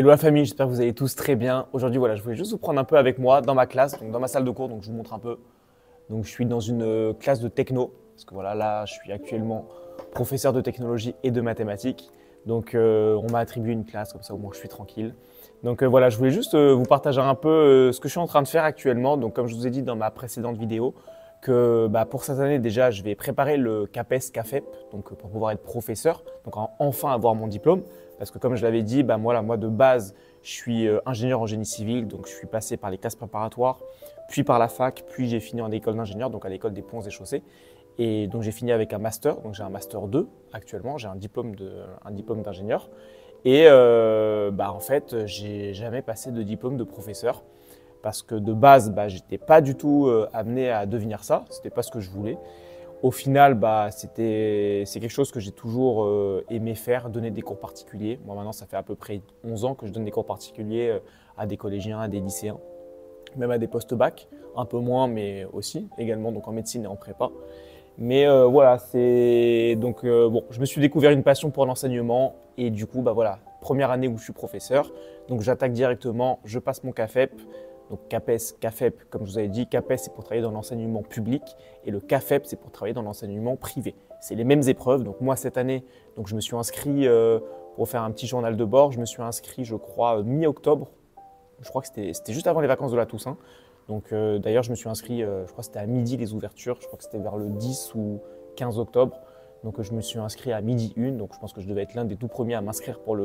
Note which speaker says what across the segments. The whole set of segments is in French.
Speaker 1: Hello la famille, j'espère que vous allez tous très bien. Aujourd'hui, voilà, je voulais juste vous prendre un peu avec moi dans ma classe, donc dans ma salle de cours, donc je vous montre un peu. Donc je suis dans une classe de techno, parce que voilà, là, je suis actuellement professeur de technologie et de mathématiques. Donc on m'a attribué une classe, comme ça au moins je suis tranquille. Donc voilà, je voulais juste vous partager un peu ce que je suis en train de faire actuellement. Donc comme je vous ai dit dans ma précédente vidéo, que pour cette année déjà, je vais préparer le CAPES, CAFEP, donc pour pouvoir être professeur, donc enfin avoir mon diplôme. Parce que comme je l'avais dit, moi de base, je suis ingénieur en génie civil, donc je suis passé par les classes préparatoires, puis par la fac, puis j'ai fini en école d'ingénieur, donc à l'école des ponts et chaussées. Et donc j'ai fini avec un master, donc j'ai un master 2 actuellement, j'ai un diplôme d'ingénieur. Et en fait, j'ai jamais passé de diplôme de professeur parce que de base, j'étais pas du tout amené à devenir ça, c'était pas ce que je voulais. Au final, c'est quelque chose que j'ai toujours aimé faire, donner des cours particuliers. Moi maintenant, ça fait à peu près 11 ans que je donne des cours particuliers à des collégiens, à des lycéens, même à des post-bac, un peu moins, mais aussi également donc en médecine et en prépa. Mais voilà, c'est donc bon, je me suis découvert une passion pour l'enseignement et du coup, voilà, première année où je suis professeur, donc j'attaque directement, je passe mon CAFEP. Donc CAPES, CAFEP, comme je vous avais dit, CAPES c'est pour travailler dans l'enseignement public et le CAFEP c'est pour travailler dans l'enseignement privé. C'est les mêmes épreuves. Donc moi cette année, donc je me suis inscrit pour faire un petit journal de bord. Je me suis inscrit, je crois, mi-octobre. Je crois que c'était juste avant les vacances de la Toussaint. Donc d'ailleurs je me suis inscrit, je crois que c'était à midi les ouvertures. Je crois que c'était vers le 10 ou 15 octobre. Donc je me suis inscrit à midi 1, donc je pense que je devais être l'un des tout premiers à m'inscrire pour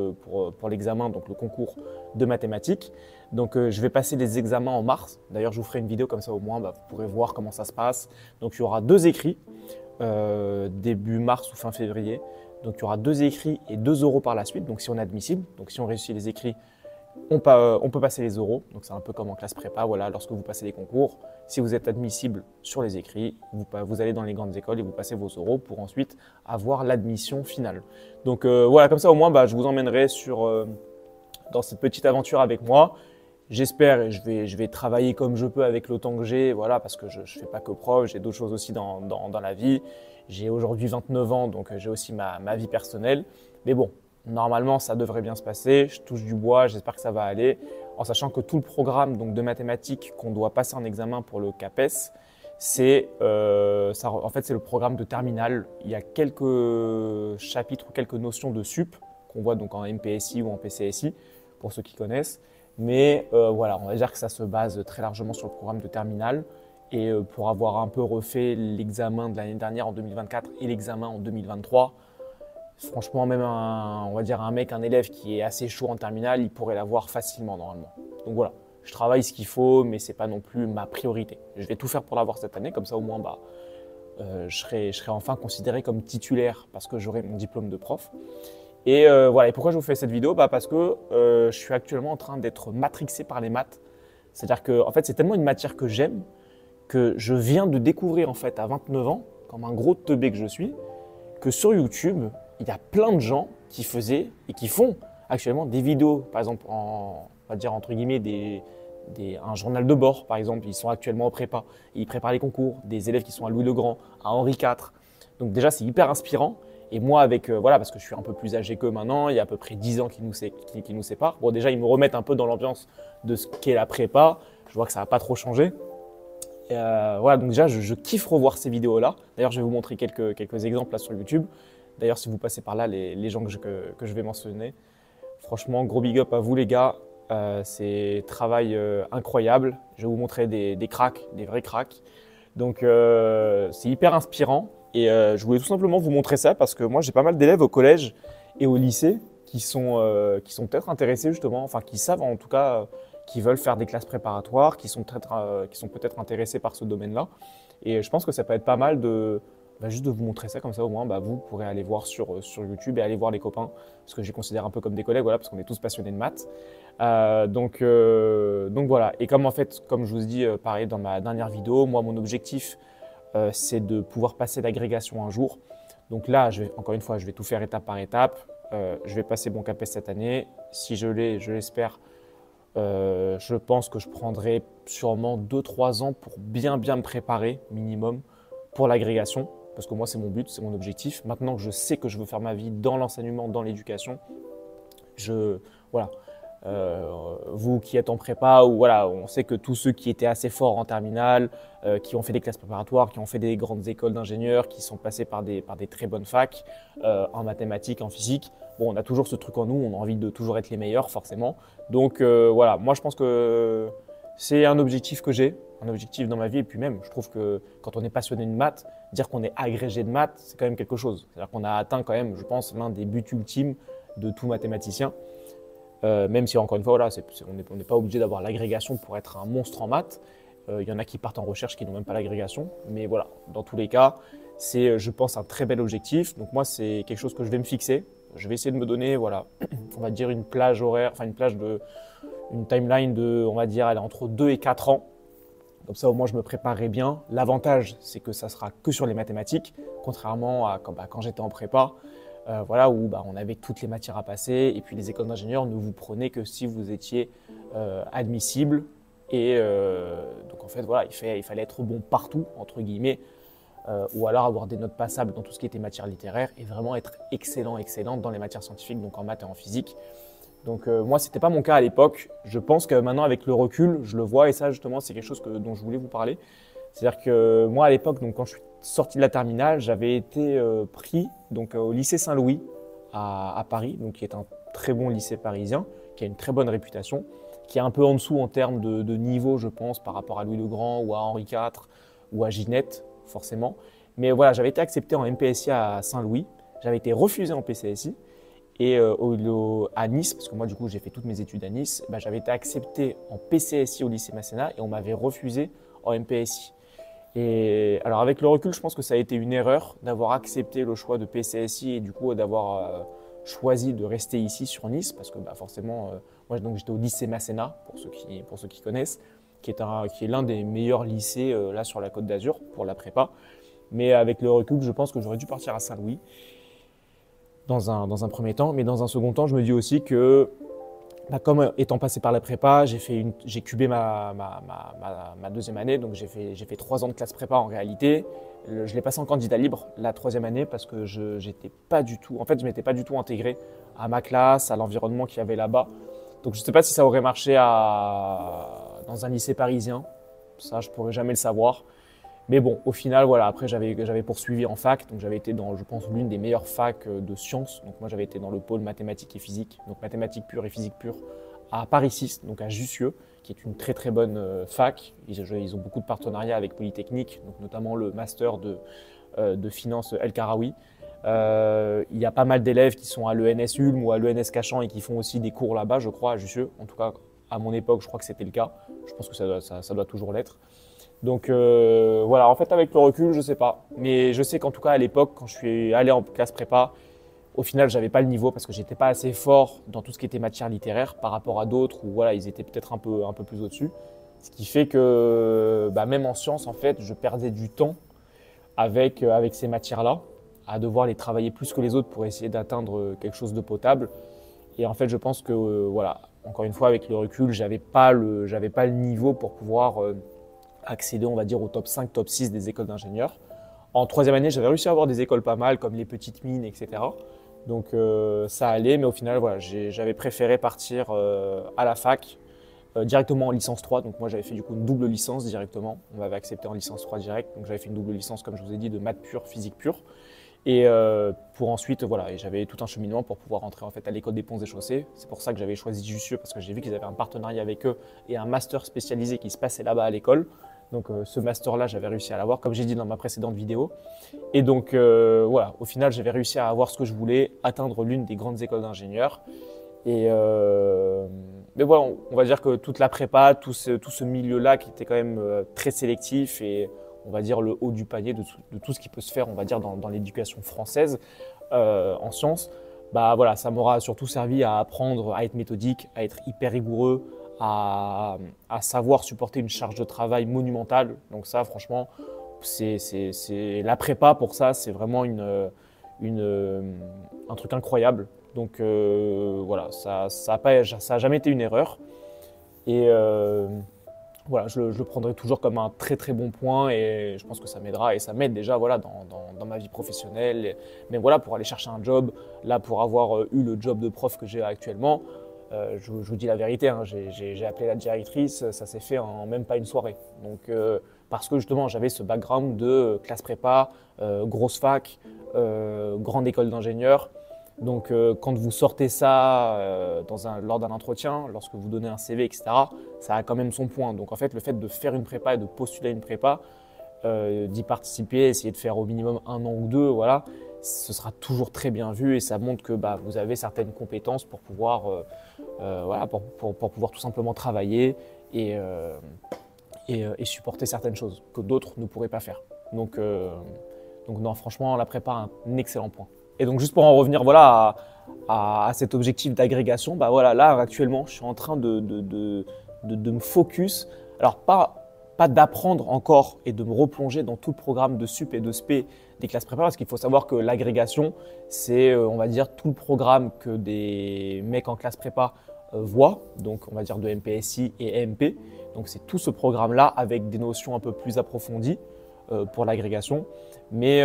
Speaker 1: l'examen, donc le concours de mathématiques. Donc je vais passer les examens en mars. D'ailleurs je vous ferai une vidéo comme ça au moins, vous pourrez voir comment ça se passe. Donc il y aura 2 écrits, début mars ou fin février. Donc il y aura 2 écrits et 2 oraux par la suite, donc si on est admissible. Donc si on réussit les écrits, on peut passer les oraux, donc c'est un peu comme en classe prépa, voilà, lorsque vous passez les concours, si vous êtes admissible sur les écrits, vous allez dans les grandes écoles et vous passez vos oraux pour ensuite avoir l'admission finale. Donc voilà, comme ça au moins je vous emmènerai dans cette petite aventure avec moi. J'espère et je vais travailler comme je peux avec le temps que j'ai, voilà, parce que je ne fais pas que prof, j'ai d'autres choses aussi dans la vie. J'ai aujourd'hui 29 ans, donc j'ai aussi ma vie personnelle. Mais bon, normalement, ça devrait bien se passer. Je touche du bois, j'espère que ça va aller. En sachant que tout le programme donc, de mathématiques qu'on doit passer en examen pour le CAPES, en fait, c'est le programme de terminale. Il y a quelques chapitres ou quelques notions de sup qu'on voit donc en MPSI ou en PCSI, pour ceux qui connaissent. Mais voilà, on va dire que ça se base très largement sur le programme de terminale. Et pour avoir un peu refait l'examen de l'année dernière en 2024 et l'examen en 2023, franchement, même on va dire un élève qui est assez chaud en terminale, il pourrait l'avoir facilement normalement. Donc voilà, je travaille ce qu'il faut, mais ce n'est pas non plus ma priorité. Je vais tout faire pour l'avoir cette année, comme ça au moins je serai enfin considéré comme titulaire parce que j'aurai mon diplôme de prof. Et voilà, et pourquoi je vous fais cette vidéo? Parce que je suis actuellement en train d'être matrixé par les maths. C'est-à-dire que en fait, c'est tellement une matière que j'aime que je viens de découvrir en fait à 29 ans, comme un gros teubé que je suis, que sur YouTube, il y a plein de gens qui faisaient et qui font actuellement des vidéos, par exemple, on va dire entre guillemets, un journal de bord, par exemple, ils sont actuellement en prépa, ils préparent les concours, des élèves qui sont à Louis le Grand, à Henri IV. Donc déjà, c'est hyper inspirant. Et moi, voilà, parce que je suis un peu plus âgé qu'eux maintenant, il y a à peu près 10 ans qui nous séparent. Bon, déjà, ils me remettent un peu dans l'ambiance de ce qu'est la prépa. Je vois que ça n'a pas trop changé. Et voilà, donc déjà, je kiffe revoir ces vidéos-là. D'ailleurs, je vais vous montrer quelques exemples là sur YouTube. D'ailleurs, si vous passez par là, les gens que je vais mentionner, franchement, gros big up à vous les gars. C'est travail incroyable. Je vais vous montrer des cracks, des vrais cracks. Donc, c'est hyper inspirant. Et je voulais tout simplement vous montrer ça parce que moi, j'ai pas mal d'élèves au collège et au lycée qui sont peut-être intéressés justement, enfin qui savent en tout cas, qui veulent faire des classes préparatoires, qui sont peut-être intéressés par ce domaine-là. Et je pense que ça peut être pas mal juste de vous montrer ça, comme ça au moins vous pourrez aller voir sur YouTube et aller voir les copains, parce que je les considère un peu comme des collègues, voilà, parce qu'on est tous passionnés de maths. Donc voilà, et comme en fait, comme je vous ai dit pareil dans ma dernière vidéo, moi mon objectif c'est de pouvoir passer l'agrégation un jour. Donc là, encore une fois, je vais tout faire étape par étape. Je vais passer mon CAPES cette année. Si je l'ai, je l'espère, je pense que je prendrai sûrement 2-3 ans pour bien me préparer minimum pour l'agrégation. Parce que moi, c'est mon but, c'est mon objectif. Maintenant que je sais que je veux faire ma vie dans l'enseignement, dans l'éducation, voilà. Vous qui êtes en prépa, ou voilà, on sait que tous ceux qui étaient assez forts en terminale, qui ont fait des classes préparatoires, qui ont fait des grandes écoles d'ingénieurs, qui sont passés par des très bonnes facs en mathématiques, en physique, bon, on a toujours ce truc en nous, on a envie de toujours être les meilleurs forcément. Donc voilà, moi je pense que c'est un objectif que j'ai, un objectif dans ma vie. Et puis même, je trouve que quand on est passionné de maths, dire qu'on est agrégé de maths, c'est quand même quelque chose. C'est-à-dire qu'on a atteint quand même, je pense, l'un des buts ultimes de tout mathématicien. Même si encore une fois, voilà, on n'est pas obligé d'avoir l'agrégation pour être un monstre en maths. Il y en a qui partent en recherche qui n'ont même pas l'agrégation. Mais voilà, dans tous les cas, c'est, je pense, un très bel objectif. Donc moi, c'est quelque chose que je vais me fixer. Je vais essayer de me donner, voilà, on va dire une plage horaire, enfin une timeline de, on va dire, elle est entre 2 et 4 ans. Comme ça, au moins, je me préparerai bien. L'avantage, c'est que ça sera que sur les mathématiques, contrairement à quand j'étais en prépa, voilà, où on avait toutes les matières à passer. Et puis, les écoles d'ingénieurs ne vous prenaient que si vous étiez admissible. Et donc, en fait, voilà, il fallait être bon partout, entre guillemets, ou alors avoir des notes passables dans tout ce qui était matière littéraire et vraiment être excellent dans les matières scientifiques, donc en maths et en physique. Donc moi, ce n'était pas mon cas à l'époque. Je pense que maintenant, avec le recul, je le vois et ça, justement, c'est quelque chose dont je voulais vous parler. C'est-à-dire que moi, à l'époque, donc, quand je suis sorti de la terminale, j'avais été pris donc, au lycée Saint-Louis à Paris, donc, qui est un très bon lycée parisien, qui a une très bonne réputation, qui est un peu en dessous en termes de niveau, je pense, par rapport à Louis le Grand ou à Henri IV ou à Ginette, forcément. Mais voilà, j'avais été accepté en MPSI à Saint-Louis, j'avais été refusé en PCSI. Et à Nice, parce que moi du coup j'ai fait toutes mes études à Nice, j'avais été accepté en PCSI au lycée Masséna et on m'avait refusé en MPSI. Et alors avec le recul, je pense que ça a été une erreur d'avoir accepté le choix de PCSI et du coup d'avoir choisi de rester ici sur Nice, parce que forcément, moi donc j'étais au lycée Masséna, pour ceux qui connaissent, qui est l'un des meilleurs lycées là sur la Côte d'Azur pour la prépa. Mais avec le recul, je pense que j'aurais dû partir à Saint-Louis. Dans un premier temps, mais dans un second temps, je me dis aussi que, comme étant passé par la prépa, j'ai cubé ma deuxième année, donc j'ai fait 3 ans de classe prépa en réalité. Je l'ai passé en candidat libre la troisième année parce que je m'étais pas du tout intégré à ma classe, à l'environnement qu'il y avait là-bas. Donc je ne sais pas si ça aurait marché dans un lycée parisien, ça je pourrais jamais le savoir. Mais bon, au final, voilà, après j'avais poursuivi en fac, donc j'avais été dans, je pense, l'une des meilleures facs de sciences. Donc moi j'avais été dans le pôle mathématiques et physique, donc mathématiques pures et physique pure, à Paris 6, donc à Jussieu, qui est une très très bonne fac. Ils ont beaucoup de partenariats avec Polytechnique, donc notamment le master de finance El Karaoui. Il y a pas mal d'élèves qui sont à l'ENS Ulm ou à l'ENS Cachan et qui font aussi des cours là-bas, je crois, à Jussieu. En tout cas, à mon époque, je crois que c'était le cas. Je pense que ça doit toujours l'être. Donc voilà, en fait avec le recul, je sais pas. Mais je sais qu'en tout cas à l'époque, quand je suis allé en classe prépa, au final j'avais pas le niveau parce que j'étais pas assez fort dans tout ce qui était matière littéraire par rapport à d'autres où voilà, ils étaient peut-être un peu plus au-dessus. Ce qui fait que même en sciences, en fait, je perdais du temps avec ces matières-là, à devoir les travailler plus que les autres pour essayer d'atteindre quelque chose de potable. Et en fait, je pense que voilà, encore une fois avec le recul, j'avais pas le niveau pour pouvoir accéder, on va dire, au top 5, top 6 des écoles d'ingénieurs. En troisième année, j'avais réussi à avoir des écoles pas mal, comme les petites mines, etc. Donc ça allait, mais au final, voilà, j'avais préféré partir à la fac, directement en licence 3. Donc moi, j'avais fait du coup une double licence directement. On m'avait accepté en licence 3 direct. Donc j'avais fait une double licence, comme je vous ai dit, de maths pure, physique pure. Et pour ensuite, voilà, et j'avais tout un cheminement pour pouvoir rentrer en fait à l'école des ponts et chaussées. C'est pour ça que j'avais choisi Jussieu, parce que j'ai vu qu'ils avaient un partenariat avec eux et un master spécialisé qui se passait là-bas à l'école. Donc ce master-là, j'avais réussi à l'avoir, comme j'ai dit dans ma précédente vidéo. Et donc voilà, au final, j'avais réussi à avoir ce que je voulais, atteindre l'une des grandes écoles d'ingénieurs. Et mais voilà, on va dire que toute la prépa, tout ce milieu-là qui était quand même très sélectif et on va dire le haut du panier de tout ce qui peut se faire, on va dire, dans l'éducation française en sciences, voilà, ça m'aura surtout servi à apprendre à être méthodique, à être hyper rigoureux, à savoir supporter une charge de travail monumentale. Donc ça, franchement, c'est la prépa pour ça, c'est vraiment un truc incroyable. Donc voilà, ça a jamais été une erreur. Et voilà, je le prendrai toujours comme un très très bon point et je pense que ça m'aidera et ça m'aide déjà voilà, dans ma vie professionnelle. Mais voilà, pour aller chercher un job, là pour avoir eu le job de prof que j'ai actuellement, Je vous dis la vérité, hein, j'ai appelé la directrice, ça s'est fait en même pas une soirée. Donc, parce que justement, j'avais ce background de classe prépa, grosse fac, grande école d'ingénieur. Donc, quand vous sortez ça lors d'un entretien, lorsque vous donnez un CV, etc., ça a quand même son point. Donc, en fait, le fait de faire une prépa et de postuler à une prépa, d'y participer, essayer de faire au minimum 1 an ou 2, voilà, ce sera toujours très bien vu et ça montre que vous avez certaines compétences pour pouvoir, voilà, pour pouvoir tout simplement travailler et supporter certaines choses que d'autres ne pourraient pas faire. Donc non, franchement, la prépa a un excellent point. Et donc juste pour en revenir voilà, à cet objectif d'agrégation, voilà, là actuellement, je suis en train de me focus, alors pas d'apprendre encore et de me replonger dans tout le programme de sup et de spé des classes prépa, parce qu'il faut savoir que l'agrégation, c'est on va dire tout le programme que des mecs en classe prépa voient, donc on va dire de MPSI et EMP. Donc c'est tout ce programme-là avec des notions un peu plus approfondies pour l'agrégation. Mais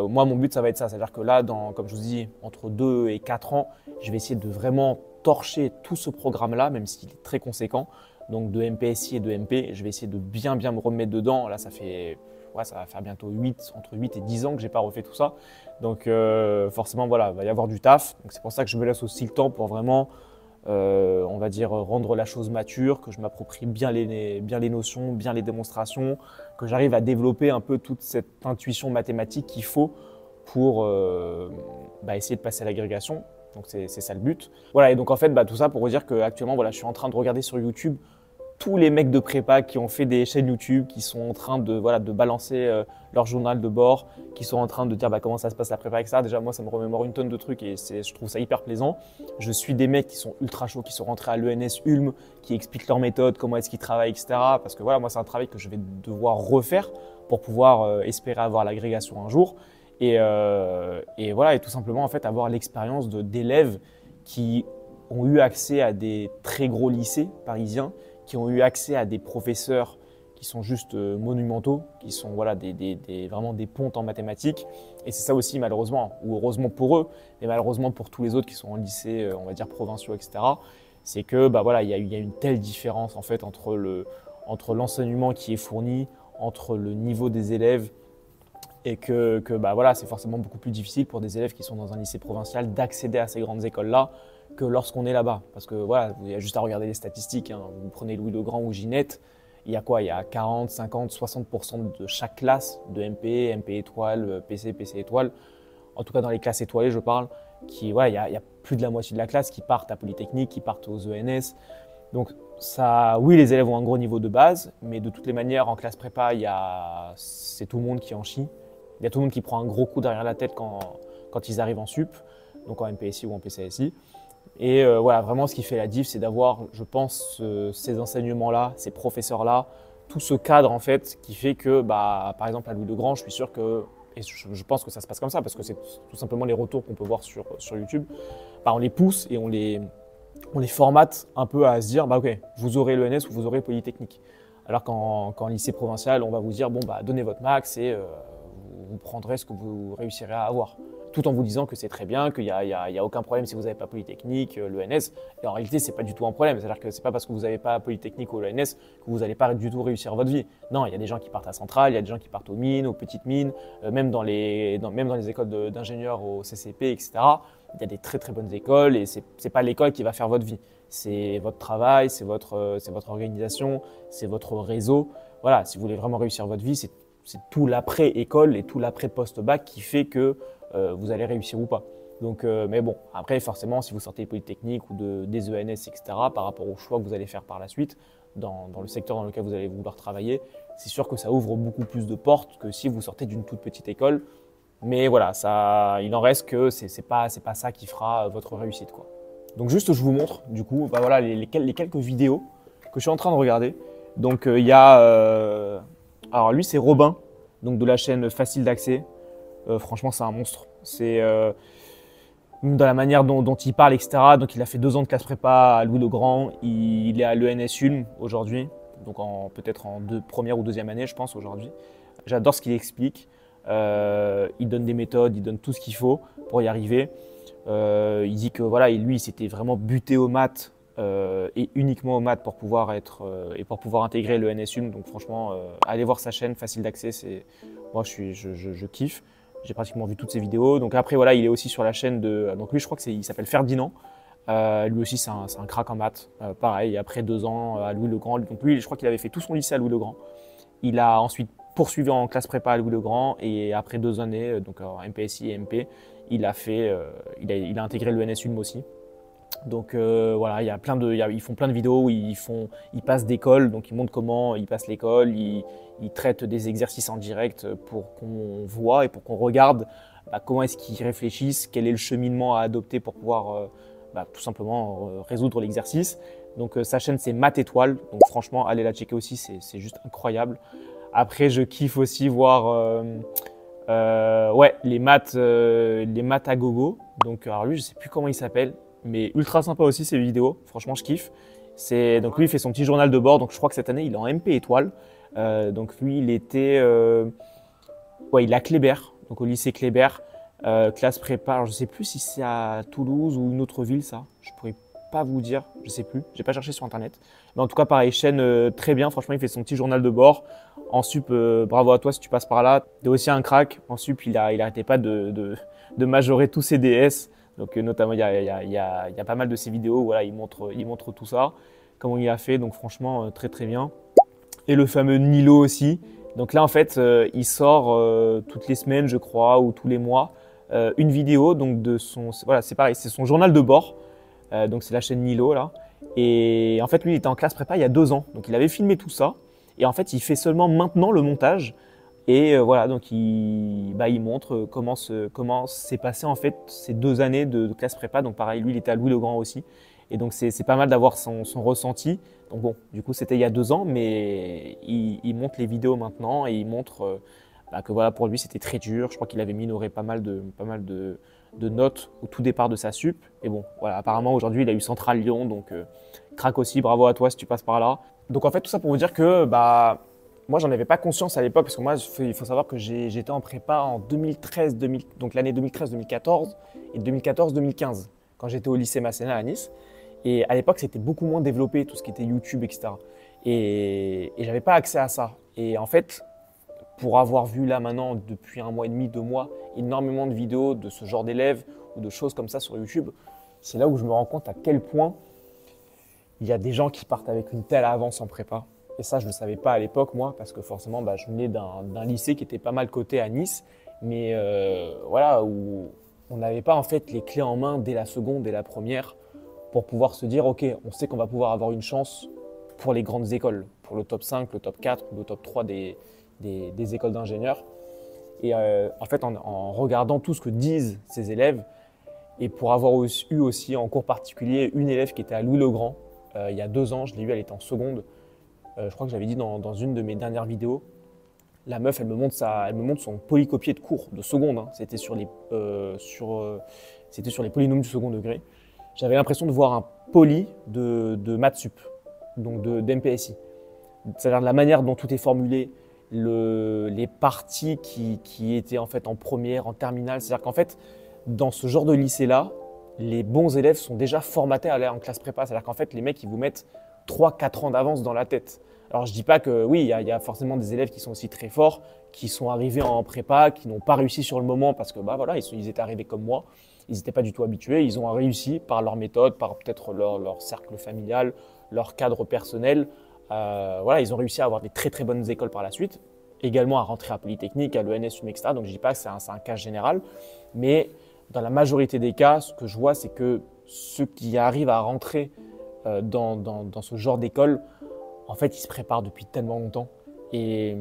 Speaker 1: moi, mon but, ça va être ça. C'est-à-dire que là, comme je vous dis, entre 2 et 4 ans, je vais essayer de vraiment torcher tout ce programme-là, même s'il est très conséquent. Donc de MPSI et de MP, je vais essayer de bien me remettre dedans. Là, ça va faire bientôt entre 8 et 10 ans que je n'ai pas refait tout ça. Donc forcément, voilà, il va y avoir du taf. Donc c'est pour ça que je me laisse aussi le temps pour vraiment, on va dire, rendre la chose mature, que je m'approprie bien les notions, bien les démonstrations, que j'arrive à développer un peu toute cette intuition mathématique qu'il faut pour essayer de passer à l'agrégation. Donc c'est ça le but. Voilà, et donc en fait, tout ça pour vous dire qu'actuellement, voilà, je suis en train de regarder sur YouTube tous les mecs de prépa qui ont fait des chaînes YouTube, qui sont en train de balancer leur journal de bord, qui sont en train de dire comment ça se passe la prépa, etc. Déjà, moi, ça me remémore une tonne de trucs et je trouve ça hyper plaisant. Je suis des mecs qui sont ultra chauds, qui sont rentrés à l'ENS Ulm, qui expliquent leur méthode, comment est-ce qu'ils travaillent, etc. Parce que voilà, moi, c'est un travail que je vais devoir refaire pour pouvoir espérer avoir l'agrégation un jour. Et voilà, et tout simplement, en fait, avoir l'expérience d'élèves qui ont eu accès à des très gros lycées parisiens, qui ont eu accès à des professeurs qui sont juste monumentaux, qui sont voilà, vraiment des pontes en mathématiques. Et c'est ça aussi, malheureusement, ou heureusement pour eux, mais malheureusement pour tous les autres qui sont en lycée, on va dire provinciaux, etc., c'est que voilà, il y a une telle différence en fait entre l'enseignement qui est fourni, entre le niveau des élèves, et que voilà, c'est forcément beaucoup plus difficile pour des élèves qui sont dans un lycée provincial d'accéder à ces grandes écoles-là que lorsqu'on est là-bas. Parce que voilà, il y a juste à regarder les statistiques, hein. Vous prenez Louis le Grand ou Ginette, il y a quoi? Il y a 40, 50, 60% de chaque classe de MP, MP étoile, PC, PC étoile, en tout cas dans les classes étoilées je parle, voilà, il y a plus de la moitié de la classe qui partent à Polytechnique, qui partent aux ENS. Donc ça, oui, les élèves ont un gros niveau de base, mais de toutes les manières, en classe prépa, c'est tout le monde qui en chie. Il y a tout le monde qui prend un gros coup derrière la tête quand ils arrivent en sup, donc en MPSI ou en PCSI. Et voilà, vraiment ce qui fait la diff, c'est d'avoir, je pense, ces enseignements-là, ces professeurs-là, tout ce cadre en fait qui fait que, par exemple à Louis le Grand, je suis sûr que, et je pense que ça se passe comme ça, parce que c'est tout simplement les retours qu'on peut voir sur YouTube, on les pousse et on les formate un peu à se dire, ok, vous aurez l'ENS ou vous aurez Polytechnique. Alors qu'en lycée provincial, on va vous dire, donnez votre max et vous prendrez ce que vous réussirez à avoir. Tout en vous disant que c'est très bien, qu'il n'y a aucun problème si vous n'avez pas Polytechnique, l'ENS. Et en réalité, ce n'est pas du tout un problème. C'est-à-dire que ce n'est pas parce que vous n'avez pas Polytechnique ou l'ENS que vous n'allez pas du tout réussir votre vie. Non, il y a des gens qui partent à Centrale, il y a des gens qui partent aux mines, aux petites mines, même dans les écoles d'ingénieurs au CCP, etc. Il y a des très très bonnes écoles et ce n'est pas l'école qui va faire votre vie. C'est votre travail, c'est votre organisation, c'est votre réseau. Voilà, si vous voulez vraiment réussir votre vie, c'est tout l'après-école et tout l'après-post-bac qui fait que vous allez réussir ou pas. Donc, mais bon, après forcément, si vous sortez Polytechnique ou des ENS, etc., par rapport au choix que vous allez faire par la suite, dans le secteur dans lequel vous allez vouloir travailler, c'est sûr que ça ouvre beaucoup plus de portes que si vous sortez d'une toute petite école. Mais voilà, il en reste que c'est pas ça qui fera votre réussite, quoi. Donc juste, je vous montre du coup, voilà les quelques vidéos que je suis en train de regarder. Donc il y a, alors lui c'est Robin, donc de la chaîne Facile d'accès. Franchement, c'est un monstre. C'est dans la manière dont il parle, etc. Donc il a fait 2 ans de classe prépa à Louis le Grand. Il est à l'ENS Ulm aujourd'hui, donc peut-être en première ou deuxième année, je pense aujourd'hui. J'adore ce qu'il explique. Il donne des méthodes, il donne tout ce qu'il faut pour y arriver. Il dit que voilà, lui, il s'était vraiment buté aux maths et uniquement aux maths pour pouvoir et pour pouvoir intégrer le NSUM. Donc franchement, allez voir sa chaîne, facile d'accès. Moi, je kiffe. J'ai pratiquement vu toutes ses vidéos. Donc après, voilà, il est aussi sur la chaîne de. Donc lui, je crois il s'appelle Ferdinand. Lui aussi, c'est un crack en maths. Pareil, après 2 ans à Louis-le-Grand. Donc lui, je crois qu'il avait fait tout son lycée à Louis-le-Grand. Il a ensuite poursuivi en classe prépa à Louis-le-Grand et après 2 années, donc en MPSI et MP, il a intégré le NSUM aussi. Donc voilà, ils font plein de vidéos où ils passent d'école, donc ils montrent comment ils passent l'école, ils traitent des exercices en direct pour qu'on voit et pour qu'on regarde comment est-ce qu'ils réfléchissent, quel est le cheminement à adopter pour pouvoir tout simplement résoudre l'exercice. Donc sa chaîne c'est Math Étoile, donc franchement allez la checker aussi, c'est juste incroyable. Après je kiffe aussi voir les maths à gogo. Donc alors lui je sais plus comment il s'appelle, mais ultra sympa aussi ces vidéos, franchement je kiffe. Donc lui il fait son petit journal de bord, donc je crois que cette année il est en MP Étoile. Donc lui il était il est à Kléber, donc au lycée Kléber, classe prépa. Alors, je sais plus si c'est à Toulouse ou une autre ville ça, je pourrais pas vous dire, je sais plus, j'ai pas cherché sur internet. Mais en tout cas pareil, chaîne très bien, franchement il fait son petit journal de bord. En sup, bravo à toi si tu passes par là, t'es aussi un crack. En sup il arrêtait pas de majorer tous ses DS. Donc notamment il y a pas mal de ces vidéos, voilà, il montre tout ça, comment il a fait, donc franchement très très bien. Et le fameux Nilo aussi. Donc là en fait il sort toutes les semaines je crois ou tous les mois une vidéo donc c'est pareil, c'est son journal de bord. Donc c'est la chaîne Nilo là. Et en fait lui il était en classe prépa il y a 2 ans, donc il avait filmé tout ça. Et en fait il fait seulement maintenant le montage. Et voilà, donc il montre comment s'est passé en fait ces 2 années de classe prépa. Donc pareil, lui il était à Louis-le-Grand aussi. Et donc c'est pas mal d'avoir son ressenti. Donc bon, du coup c'était il y a 2 ans, mais il montre les vidéos maintenant et il montre que voilà, pour lui c'était très dur. Je crois qu'il avait minoré pas mal de notes au tout départ de sa sup. Et bon, voilà, apparemment aujourd'hui il a eu Central Lyon, donc crack aussi, bravo à toi si tu passes par là. Donc en fait tout ça pour vous dire que moi, j'en avais pas conscience à l'époque parce que moi, il faut savoir que j'étais en prépa en 2013, donc l'année 2013-2014 et 2014-2015 quand j'étais au lycée Masséna à Nice. Et à l'époque, c'était beaucoup moins développé, tout ce qui était YouTube, etc. Et j'avais pas accès à ça. Et en fait, pour avoir vu là maintenant, depuis 1 mois et demi, 2 mois, énormément de vidéos de ce genre d'élèves ou de choses comme ça sur YouTube, c'est là où je me rends compte à quel point il y a des gens qui partent avec une telle avance en prépa. Et ça, je ne le savais pas à l'époque, moi, parce que forcément, je venais d'un lycée qui était pas mal coté à Nice, mais voilà, où on n'avait pas en fait les clés en main dès la seconde, dès la première, pour pouvoir se dire, ok, on sait qu'on va pouvoir avoir une chance pour les grandes écoles, pour le top 5, le top 4 ou le top 3 des écoles d'ingénieurs. Et en fait, en regardant tout ce que disent ces élèves, et pour avoir eu aussi en cours particulier une élève qui était à Louis-le-Grand, il y a 2 ans, je l'ai vue, elle était en seconde. Je crois que j'avais dit dans une de mes dernières vidéos, la meuf, elle me montre son polycopier de cours de seconde. Hein. C'était sur les polynômes du second degré. J'avais l'impression de voir un poly de maths sup, donc d'MPSI. C'est-à-dire la manière dont tout est formulé, les parties qui étaient en fait en première, en terminale. C'est-à-dire qu'en fait, dans ce genre de lycée-là, les bons élèves sont déjà formatés à aller en classe prépa. C'est-à-dire qu'en fait, les mecs, ils vous mettent 3-4 ans d'avance dans la tête. Alors je dis pas que oui, il y a forcément des élèves qui sont aussi très forts, qui sont arrivés en prépa, qui n'ont pas réussi sur le moment parce que voilà, ils étaient arrivés comme moi, ils n'étaient pas du tout habitués, ils ont réussi par leur méthode, par peut-être leur cercle familial, leur cadre personnel. Voilà, ils ont réussi à avoir des très très bonnes écoles par la suite, également à rentrer à Polytechnique, à l'ENSUM, etc. Donc je dis pas que c'est un cas général, mais dans la majorité des cas, ce que je vois, c'est que ceux qui arrivent à rentrer dans ce genre d'école, en fait, ils se préparent depuis tellement longtemps. Et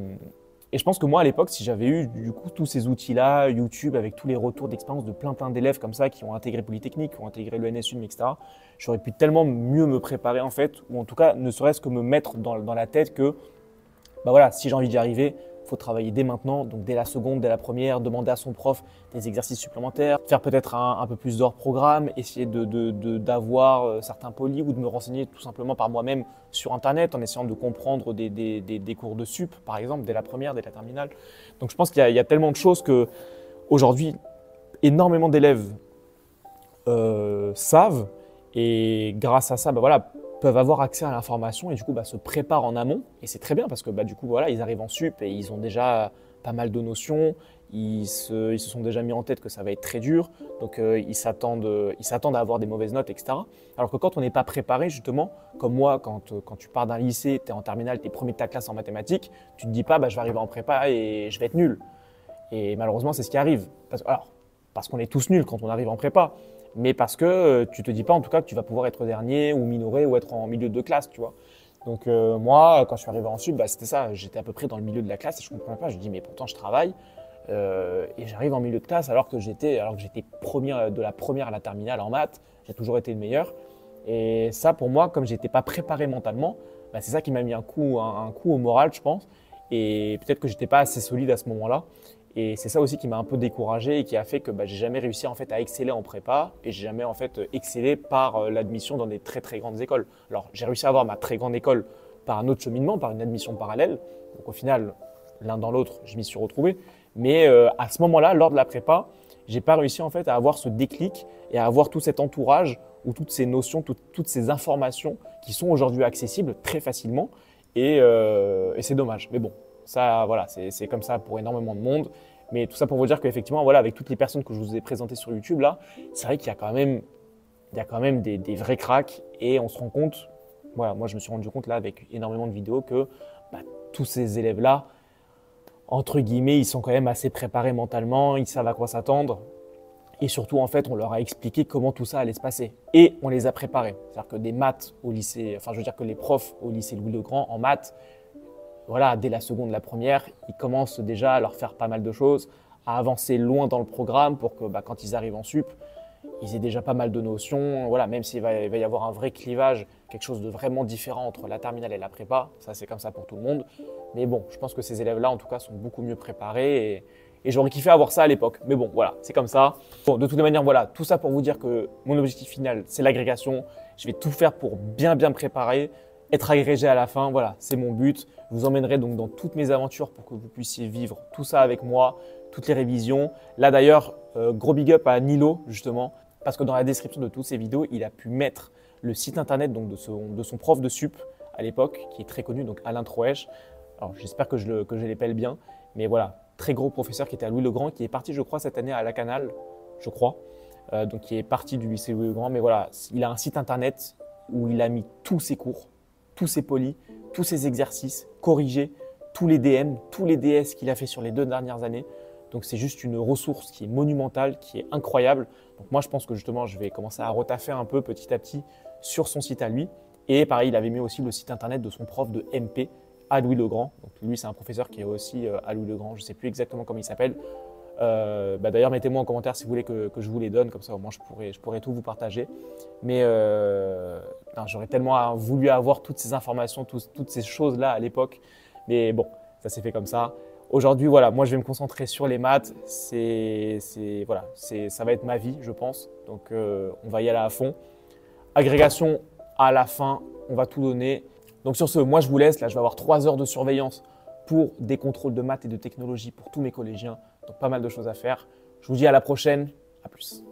Speaker 1: je pense que moi, à l'époque, si j'avais eu du coup tous ces outils-là, YouTube, avec tous les retours d'expérience de plein d'élèves comme ça qui ont intégré Polytechnique, qui ont intégré le NSUM, etc., j'aurais pu tellement mieux me préparer en fait, ou en tout cas, ne serait-ce que me mettre dans la tête que, voilà, si j'ai envie d'y arriver, il faut travailler dès maintenant, donc dès la seconde, dès la première, demander à son prof des exercices supplémentaires, faire peut-être un peu plus d'heures programme, essayer d'avoir certains polis ou de me renseigner tout simplement par moi-même sur Internet en essayant de comprendre des cours de sup, par exemple, dès la première, dès la terminale. Donc je pense qu'il y a tellement de choses qu'aujourd'hui, énormément d'élèves savent Et grâce à ça, bah, voilà, peuvent avoir accès à l'information et du coup se préparent en amont. Et c'est très bien parce que du coup, voilà, ils arrivent en sup et ils ont déjà pas mal de notions. Ils se sont déjà mis en tête que ça va être très dur. Donc, ils s'attendent à avoir des mauvaises notes, etc. Alors que quand on n'est pas préparé, justement, comme moi, quand tu pars d'un lycée, tu es en terminale, tu es premier de ta classe en mathématiques, tu ne te dis pas je vais arriver en prépa et je vais être nul. Et malheureusement, c'est ce qui arrive. Parce qu'on est tous nuls quand on arrive en prépa. Mais parce que tu te dis pas en tout cas que tu vas pouvoir être dernier ou minoré ou être en milieu de classe, tu vois. Donc moi, quand je suis arrivé en sup, c'était ça, j'étais à peu près dans le milieu de la classe et je comprenais pas. Je me dis mais pourtant je travaille et j'arrive en milieu de classe alors que j'étais premier de la première à la terminale en maths, j'ai toujours été le meilleur. Et ça pour moi, comme j'étais pas préparé mentalement, c'est ça qui m'a mis un coup au moral, je pense. Et peut-être que j'étais pas assez solide à ce moment-là. Et c'est ça aussi qui m'a un peu découragé et qui a fait que j'ai jamais réussi en fait à exceller en prépa et j'ai jamais en fait excellé par l'admission dans des très très grandes écoles. Alors j'ai réussi à avoir ma très grande école par un autre cheminement, par une admission parallèle. Donc au final, l'un dans l'autre, je m'y suis retrouvé. Mais à ce moment-là, lors de la prépa, j'ai pas réussi en fait à avoir ce déclic et à avoir tout cet entourage ou toutes ces notions, toutes ces informations qui sont aujourd'hui accessibles très facilement. Et c'est dommage. Mais bon. Ça, voilà, c'est comme ça pour énormément de monde. Mais tout ça pour vous dire qu'effectivement, voilà, avec toutes les personnes que je vous ai présentées sur YouTube, là, c'est vrai qu'il y a quand même des vrais cracks. Et on se rend compte, voilà, moi je me suis rendu compte là avec énormément de vidéos que tous ces élèves-là, entre guillemets, ils sont quand même assez préparés mentalement, ils savent à quoi s'attendre. Et surtout, en fait, on leur a expliqué comment tout ça allait se passer. Et on les a préparés. C'est-à-dire que des maths au lycée, enfin je veux dire que les profs au lycée Louis-le-Grand en maths, voilà, dès la seconde, la première, ils commencent déjà à leur faire pas mal de choses, à avancer loin dans le programme pour que quand ils arrivent en sup, ils aient déjà pas mal de notions. Voilà, même s'il va y avoir un vrai clivage, quelque chose de vraiment différent entre la terminale et la prépa, ça c'est comme ça pour tout le monde. Mais bon, je pense que ces élèves-là, en tout cas, sont beaucoup mieux préparés et j'aurais kiffé avoir ça à l'époque. Mais bon, voilà, c'est comme ça. Bon, de toute manière, voilà, tout ça pour vous dire que mon objectif final, c'est l'agrégation. Je vais tout faire pour bien me préparer. Être agrégé à la fin, voilà, c'est mon but. Je vous emmènerai donc dans toutes mes aventures pour que vous puissiez vivre tout ça avec moi, toutes les révisions. Là d'ailleurs, gros big up à Nilo justement, parce que dans la description de toutes ces vidéos, il a pu mettre le site internet donc, de son prof de sup à l'époque, qui est très connu, donc Alain Troèche. Alors j'espère que je l'épelle bien, mais voilà, très gros professeur qui était à Louis-le-Grand, qui est parti je crois cette année à Lacanal, je crois, donc qui est parti du lycée Louis-le-Grand, mais voilà, il a un site internet où il a mis tous ses cours, tous ses polis, tous ses exercices, corrigés, tous les DM, tous les DS qu'il a fait sur les 2 dernières années. Donc c'est juste une ressource qui est monumentale, qui est incroyable. Donc moi je pense que justement je vais commencer à retaffer un peu petit à petit sur son site à lui. Et pareil, il avait mis aussi le site internet de son prof de MP à Louis-le-Grand. Donc lui c'est un professeur qui est aussi à Louis-le-Grand, je ne sais plus exactement comment il s'appelle. D'ailleurs, mettez-moi en commentaire si vous voulez que je vous les donne, comme ça au moins je pourrais tout vous partager. Mais j'aurais tellement voulu avoir toutes ces informations, toutes ces choses-là à l'époque. Mais bon, ça s'est fait comme ça. Aujourd'hui, voilà, moi je vais me concentrer sur les maths. Voilà, ça va être ma vie, je pense. Donc on va y aller à fond. Agrégation à la fin, on va tout donner. Donc sur ce, moi je vous laisse. Là, je vais avoir 3 heures de surveillance pour des contrôles de maths et de technologie pour tous mes collégiens. Donc pas mal de choses à faire. Je vous dis à la prochaine. À plus.